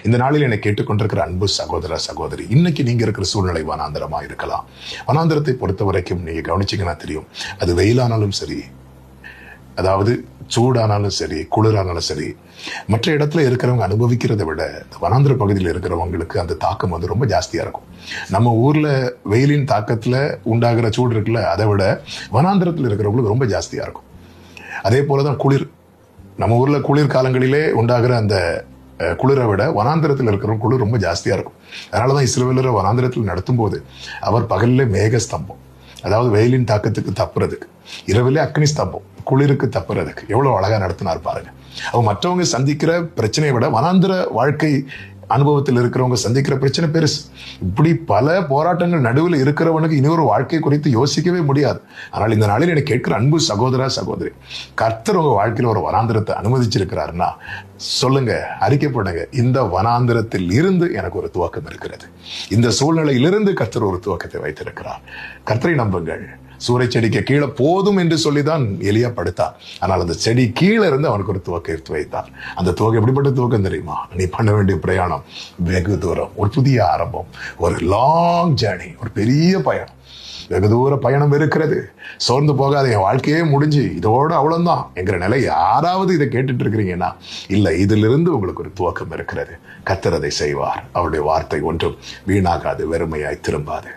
இந்த நாளில் என்னை கேட்டுக்கொண்டிருக்கிற அன்பு சகோதர சகோதரி, இன்னைக்கு நீங்க இருக்கிற சூழ்நிலை வனாந்தரமா இருக்கலாம். வனாந்தரத்தை பொறுத்த வரைக்கும் நீங்க கவனிச்சீங்கன்னா தெரியும், அது வெயிலானாலும் சரி, அதாவது சூடானாலும் சரி, குளிரானாலும் சரி, மற்ற இடத்துல இருக்கிறவங்க அனுபவிக்கிறதை விட வனாந்திர பகுதியில் இருக்கிறவங்களுக்கு அந்த தாக்கம் வந்து ரொம்ப ஜாஸ்தியா இருக்கும். நம்ம ஊர்ல வெயிலின் தாக்கத்துல உண்டாகிற சூடு இருக்குல்ல, அதை விட வனாந்திரத்தில் இருக்கிறவங்களுக்கு ரொம்ப ஜாஸ்தியா இருக்கும். அதே போலதான் குளிர். நம்ம ஊர்ல குளிர் காலங்களிலே உண்டாகிற அந்த குளிரை விட வனாந்திரத்தில் இருக்கிற குளிர் ரொம்ப ஜாஸ்தியா இருக்கும். அதனாலதான் இஸ்ரவேலரை வனாந்திரத்தில் நடத்தும் போது அவர் பகல்ல மேக ஸ்தம்பம், அதாவது வெயிலின் தாக்கத்துக்கு தப்புறதுக்கு, இரவிலே அக்னி ஸ்தம்பம், குளிருக்கு தப்புறதுக்கு எவ்வளவு அழகா நடத்தினார் பாருங்க. அவங்க மற்றவங்க சந்திக்கிற பிரச்சனையை விட வனாந்திர வாழ்க்கை அனுபவத்தில் இருக்கிறவங்க சந்திக்கிற பிரச்சனை பெருசு. இப்படி பல போராட்டங்கள் நடுவில் இருக்கிறவனுக்கு இன்னொரு வாழ்க்கை குறித்து யோசிக்கவே முடியாது. ஆனால் இந்த நாளில் எனக்கு கேட்கிற அன்பு சகோதரா சகோதரி, கர்த்தர் உங்க வாழ்க்கையில் ஒரு வனாந்திரத்தை அனுமதிச்சிருக்கிறாருன்னா சொல்லுங்க, அறிக்கைப்படுங்க, இந்த வனாந்திரத்தில் இருந்து எனக்கு ஒரு துவக்கம் இருக்கிறது. இந்த சூழ்நிலையிலிருந்து கர்த்தர் ஒரு துவக்கத்தை வைத்திருக்கிறார். கர்த்தரை நம்புங்கள். சூறை செடிக்கு கீழே போதும் என்று சொல்லிதான் எலியா படுத்தான். ஆனால் அந்த செடி கீழே இருந்து அவனுக்கு ஒரு துவக்கத்தை வைத்தார். அந்த துவக்கம் எப்படிப்பட்ட துவக்கம் தெரியுமா? நீ பண்ண வேண்டிய பிரயாணம் வெகு தூரம், ஒரு புதிய ஆரம்பம், ஒரு லாங் ஜேர்னி, ஒரு பெரிய பயணம், வெகு தூர பயணம் இருக்கிறது. சோர்ந்து போகாத, என் வாழ்க்கையே முடிஞ்சு இதோட அவ்வளவுதான் என்கிற நிலை யாராவது இதை கேட்டுட்டு இருக்கிறீங்கன்னா, இல்ல, இதிலிருந்து உங்களுக்கு ஒரு துவக்கம் இருக்கிறது. கர்த்தர் அதை செய்வார். அவருடைய வார்த்தை ஒன்றும் வீணாகாது, வெறுமையாய் திரும்பாது.